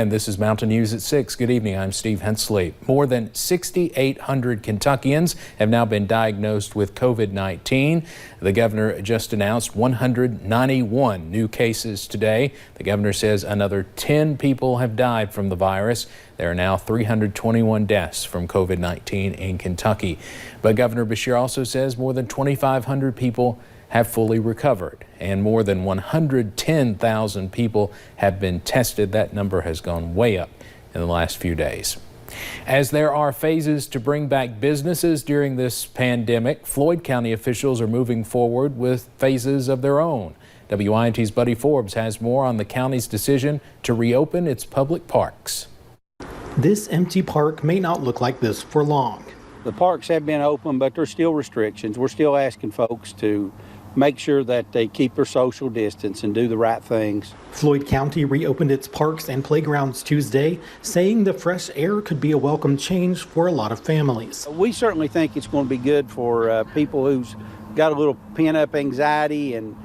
And this is Mountain News at 6. Good evening. I'm Steve Hensley. More than 6,800 Kentuckians have now been diagnosed with COVID-19. The governor just announced 191 new cases today. The governor says another 10 people have died from the virus. There are now 321 deaths from COVID-19 in Kentucky. But Governor Beshear also says more than 2,500 people have fully recovered, and more than 110,000 people have been tested. That number has gone way up in the last few days. As there are phases to bring back businesses during this pandemic, Floyd County officials are moving forward with phases of their own. WINT's Buddy Forbes has more on the county's decision to reopen its public parks. This empty park may not look like this for long. The parks have been open, but there's still restrictions. We're still asking folks to make sure that they keep their social distance and do the right things. Floyd County reopened its parks and playgrounds Tuesday, saying the fresh air could be a welcome change for a lot of families. We certainly think it's going to be good for people who's got a little pent-up anxiety and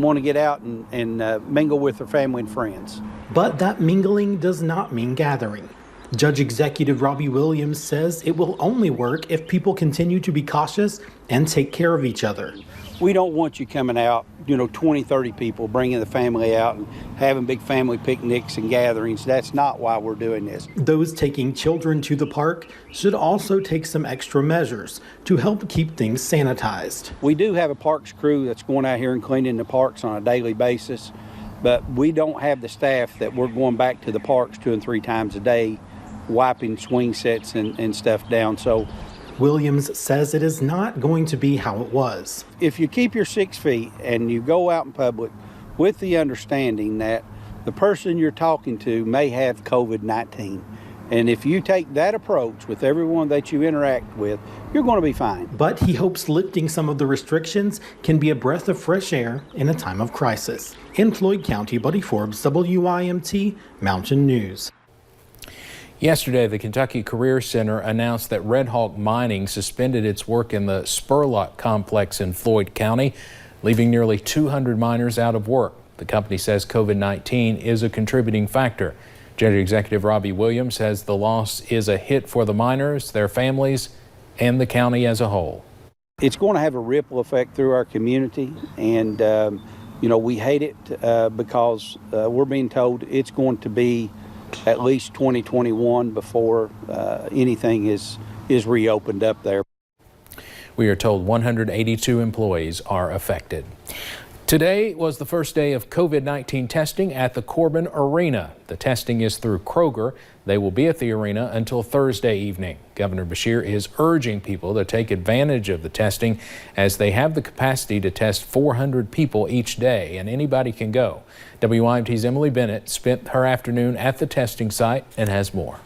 want to get out and mingle with their family and friends. But that mingling does not mean gathering. Judge Executive Robbie Williams says it will only work if people continue to be cautious and take care of each other. We don't want you coming out, 20, 30 people, bringing the family out and having big family picnics and gatherings. That's not why we're doing this. Those taking children to the park should also take some extra measures to help keep things sanitized. We do have a parks crew that's going out here and cleaning the parks on a daily basis, but we don't have the staff that we're going back to the parks 2 and 3 times a day, wiping swing sets and stuff down. So Williams says it is not going to be how it was. If you keep your 6 feet and you go out in public with the understanding that the person you're talking to may have COVID-19, and if you take that approach with everyone that you interact with, you're going to be fine. But he hopes lifting some of the restrictions can be a breath of fresh air in a time of crisis. In Floyd County, Buddy Forbes, WIMT Mountain News. Yesterday, the Kentucky Career Center announced that Red Hawk Mining suspended its work in the Spurlock complex in Floyd County, leaving nearly 200 miners out of work. The company says COVID-19 is a contributing factor. Judge Executive Robbie Williams says the loss is a hit for the miners, their families, and the county as a whole. It's going to have a ripple effect through our community, and we hate it because we're being told it's going to be at least 2021 before anything is reopened up there. We are told 182 employees are affected. Today was the first day of COVID-19 testing at the Corbin Arena. The testing is through Kroger. They will be at the arena until Thursday evening. Governor Beshear is urging people to take advantage of the testing as they have the capacity to test 400 people each day, and anybody can go. WIMT's Emily Bennett spent her afternoon at the testing site and has more.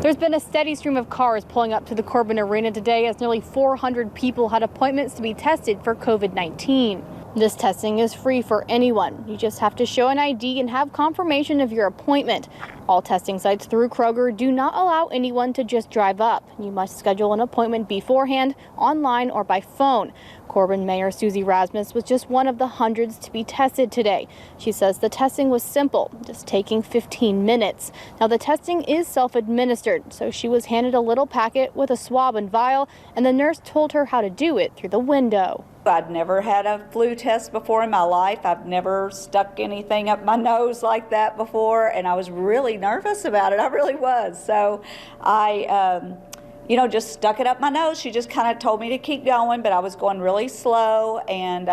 There's been a steady stream of cars pulling up to the Corbin Arena today as nearly 400 people had appointments to be tested for COVID-19. This testing is free for anyone. You just have to show an ID and have confirmation of your appointment. All testing sites through Kroger do not allow anyone to just drive up. You must schedule an appointment beforehand, online, or by phone. Corbin Mayor Susie Rasmus was just one of the hundreds to be tested today. She says the testing was simple, just taking 15 minutes. Now the testing is self-administered, so she was handed a little packet with a swab and vial, and the nurse told her how to do it through the window. I'd never had a flu test before in my life. I've never stuck anything up my nose like that before, and I was really nervous about it. I really was. So I just stuck it up my nose. She just kind of told me to keep going, but I was going really slow, and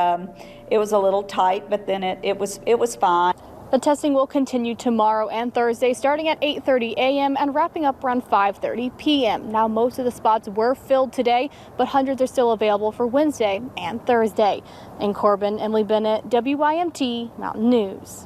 it was a little tight, but then it was fine. The testing will continue tomorrow and Thursday, starting at 8:30 a.m. and wrapping up around 5:30 p.m. Now, most of the spots were filled today, but hundreds are still available for Wednesday and Thursday. In Corbin, Emily Bennett, WIMT Mountain News.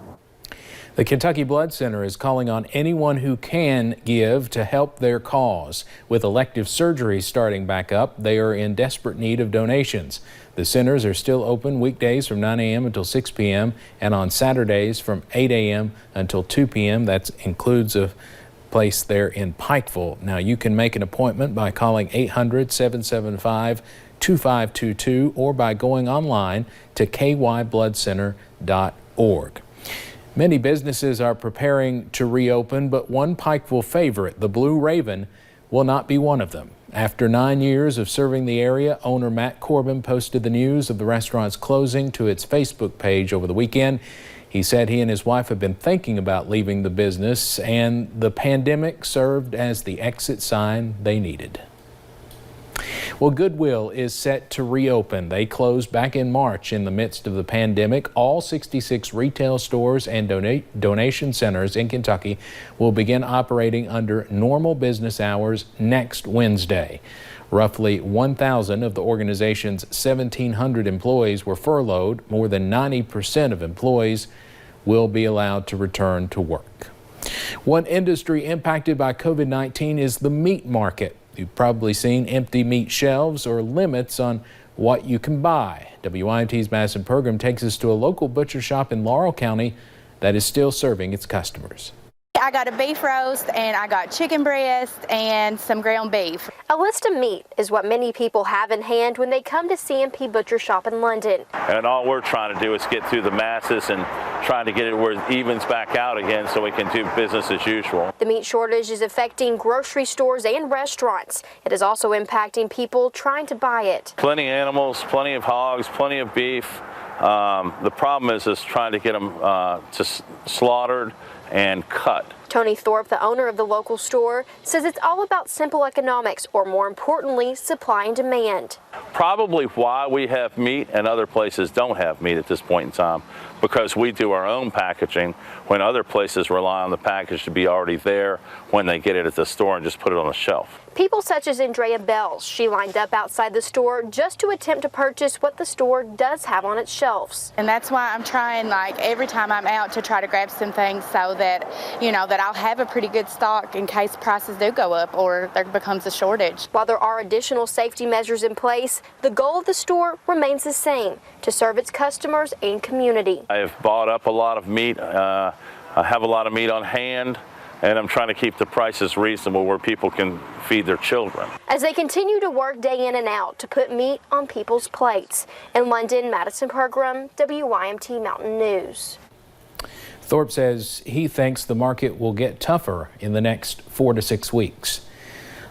The Kentucky Blood Center is calling on anyone who can give to help their cause. With elective surgeries starting back up, they are in desperate need of donations. The centers are still open weekdays from 9 a.m. until 6 p.m. and on Saturdays from 8 a.m. until 2 p.m. That includes a place there in Pikeville. Now, you can make an appointment by calling 800-775-2522 or by going online to kybloodcenter.org. Many businesses are preparing to reopen, but one Pikeville favorite, the Blue Raven, will not be one of them. After 9 years of serving the area, owner Matt Corbin posted the news of the restaurant's closing to its Facebook page over the weekend. He said he and his wife have been thinking about leaving the business, and the pandemic served as the exit sign they needed. Well, Goodwill is set to reopen. They closed back in March in the midst of the pandemic. All 66 retail stores and donation centers in Kentucky will begin operating under normal business hours next Wednesday. Roughly 1,000 of the organization's 1,700 employees were furloughed. More than 90% of employees will be allowed to return to work. One industry impacted by COVID-19 is the meat market. You've probably seen empty meat shelves or limits on what you can buy. WYMT's Madison Pergram takes us to a local butcher shop in Laurel County that is still serving its customers. I got a beef roast and I got chicken breast and some ground beef. A list of meat is what many people have in hand when they come to CMP Butcher Shop in London. And all we're trying to do is get through the masses and trying to get it where it evens back out again so we can do business as usual. The meat shortage is affecting grocery stores and restaurants. It is also impacting people trying to buy it. Plenty of animals, plenty of hogs, plenty of beef. The problem is trying to get them slaughtered and cut. Tony Thorpe, the owner of the local store, says it's all about simple economics, or more importantly, supply and demand. Probably why we have meat and other places don't have meat at this point in time, because we do our own packaging when other places rely on the package to be already there when they get it at the store and just put it on the shelf. People such as Andrea Bells, she lined up outside the store just to attempt to purchase what the store does have on its shelves. And that's why I'm trying, like, every time I'm out to try to grab some things so that, you know, that I'll have a pretty good stock in case prices do go up or there becomes a shortage. While there are additional safety measures in place, the goal of the store remains the same: to serve its customers and community. I have bought up a lot of meat. I have a lot of meat on hand, and I'm trying to keep the prices reasonable where people can feed their children. As they continue to work day in and out to put meat on people's plates. In London, Madison Pergram, WYMT Mountain News. Thorpe says he thinks the market will get tougher in the next 4 to 6 weeks.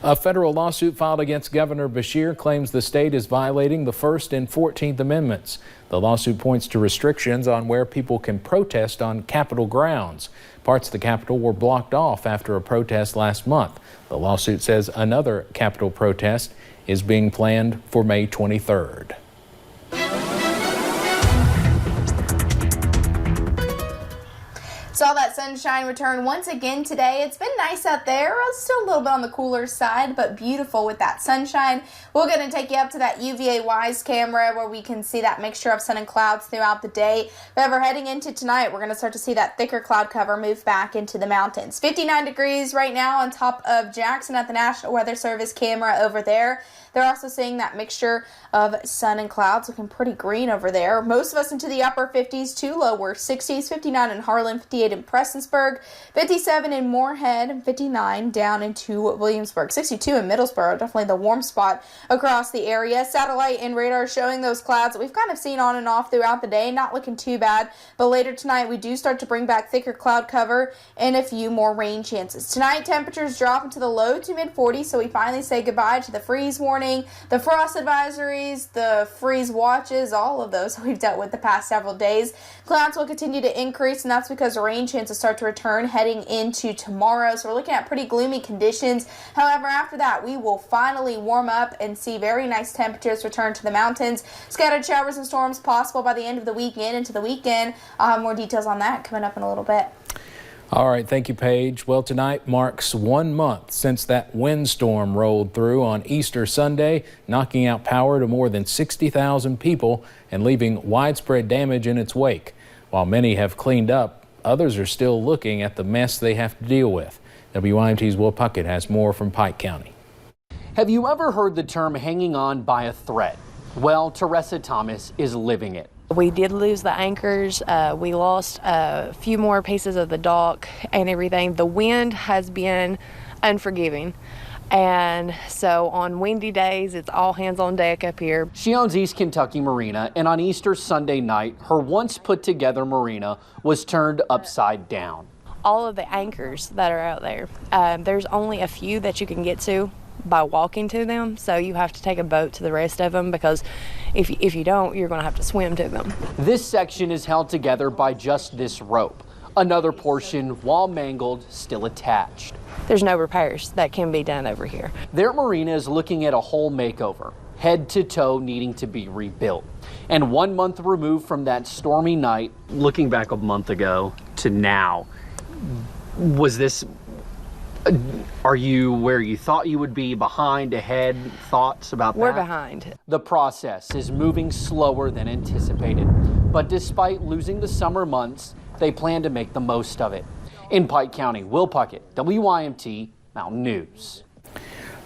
A federal lawsuit filed against Governor Beshear claims the state is violating the First and 14th Amendments. The lawsuit points to restrictions on where people can protest on Capitol grounds. Parts of the Capitol were blocked off after a protest last month. The lawsuit says another Capitol protest is being planned for May 23rd. Saw that sunshine return once again today. It's been nice out there. It's still a little bit on the cooler side, but beautiful with that sunshine. We're going to take you up to that UVA WISE camera where we can see that mixture of sun and clouds throughout the day. But we're heading into tonight, we're going to start to see that thicker cloud cover move back into the mountains. 59 degrees right now on top of Jackson at the National Weather Service camera over there. They're also seeing that mixture of sun and clouds, looking pretty green over there. Most of us into the upper 50s to lower 60s, 59 in Harlan, 58 in Prestonsburg, 57 in Moorhead, and 59 down into Williamsburg, 62 in Middlesboro, definitely the warm spot across the area. Satellite and radar showing those clouds that we've kind of seen on and off throughout the day, not looking too bad, but later tonight we do start to bring back thicker cloud cover and a few more rain chances. Tonight temperatures drop into the low to mid 40s, so we finally say goodbye to the freeze warning, the frost advisories, the freeze watches, all of those we've dealt with the past several days. Clouds will continue to increase, and that's because rain chances start to return heading into tomorrow. So we're looking at pretty gloomy conditions. However, after that, we will finally warm up and see very nice temperatures return to the mountains. Scattered showers and storms possible by the end of the weekend into the weekend. I'll have more details on that coming up in a little bit. All right, thank you, Paige. Well, tonight marks 1 month since that windstorm rolled through on Easter Sunday, knocking out power to more than 60,000 people and leaving widespread damage in its wake. While many have cleaned up, others are still looking at the mess they have to deal with. WYMT's Will Puckett has more from Pike County. Have you ever heard the term hanging on by a thread? Well, Teresa Thomas is living it. We did lose the anchors. We lost a few more pieces of the dock and everything. The wind has been unforgiving. And so on windy days, it's all hands on deck up here. She owns East Kentucky Marina, and on Easter Sunday night, her once put together marina was turned upside down. All of the anchors that are out there, there's only a few that you can get to by walking to them, so you have to take a boat to the rest of them, because if you don't, you're going to have to swim to them. This section is held together by just this rope. Another portion, while mangled, still attached. There's no repairs that can be done over here. Their marina is looking at a whole makeover, head to toe needing to be rebuilt. And 1 month removed from that stormy night, looking back a month ago to now, was this, are you where you thought you would be, behind, ahead, thoughts about that? We're behind. The process is moving slower than anticipated, but despite losing the summer months, they plan to make the most of it. In Pike County, Will Puckett, WYMT Mountain News.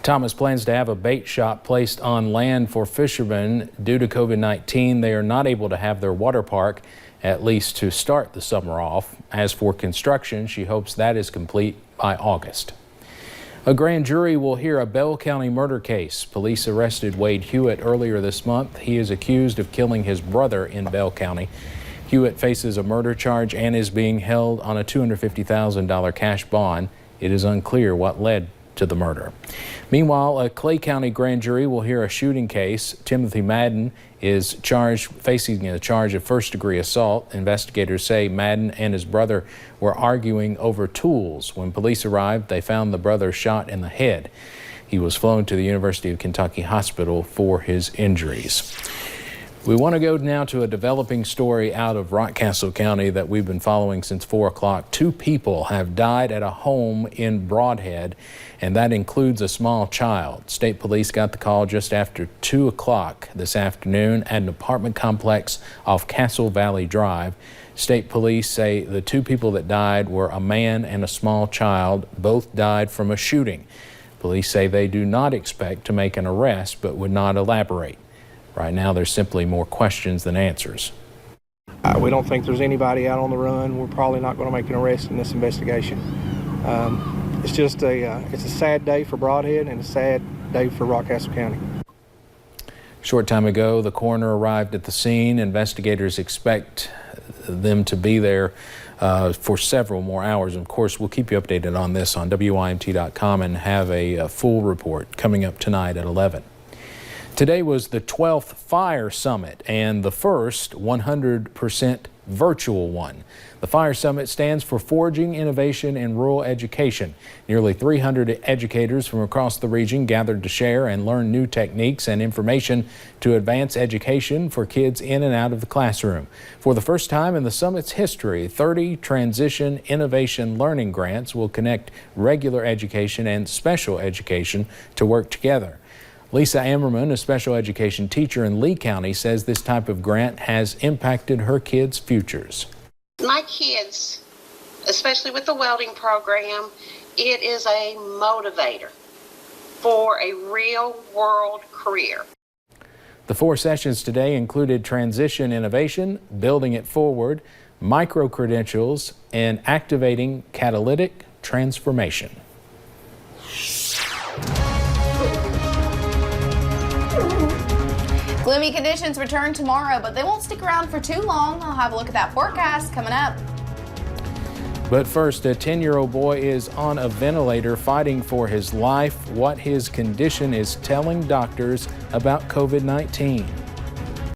Thomas plans to have a bait shop placed on land for fishermen. Due to COVID-19, they are not able to have their water park, at least to start the summer off. As for construction, she hopes that is complete by August. A grand jury will hear a Bell County murder case. Police arrested Wade Hewitt earlier this month. He is accused of killing his brother in Bell County. Hewitt faces a murder charge and is being held on a $250,000 cash bond. It is unclear what led to the murder. Meanwhile, a Clay County grand jury will hear a shooting case. Timothy Madden is facing a charge of first-degree assault. Investigators say Madden and his brother were arguing over tools. When police arrived, they found the brother shot in the head. He was flown to the University of Kentucky Hospital for his injuries. We want to go now to a developing story out of Rockcastle County that we've been following since 4 o'clock. 2 people have died at a home in Brodhead, and that includes a small child. State police got the call just after 2 o'clock this afternoon at an apartment complex off Castle Valley Drive. State police say the 2 people that died were a man and a small child. Both died from a shooting. Police say they do not expect to make an arrest, but would not elaborate. Right now, there's simply more questions than answers. We don't think there's anybody out on the run. We're probably not going to make an arrest in this investigation. It's just it's a sad day for Brodhead and a sad day for Rockcastle County. Short time ago, the coroner arrived at the scene. Investigators expect them to be there for several more hours. Of course, we'll keep you updated on this on WYMT.com and have a full report coming up tonight at 11. Today was the 12th Fire Summit and the first 100% virtual one. The Fire Summit stands for Forging Innovation in Rural Education. Nearly 300 educators from across the region gathered to share and learn new techniques and information to advance education for kids in and out of the classroom. For the first time in the summit's history, 30 Transition Innovation Learning Grants will connect regular education and special education to work together. Lisa Ammerman, a special education teacher in Lee County, says this type of grant has impacted her kids' futures. My kids, especially with the welding program, it is a motivator for a real world career. The 4 sessions today included transition innovation, building it forward, micro-credentials, and activating catalytic transformation. Gloomy conditions return tomorrow, but they won't stick around for too long. I'll have a look at that forecast coming up. But first, a 10-year-old boy is on a ventilator fighting for his life. What his condition is telling doctors about COVID-19.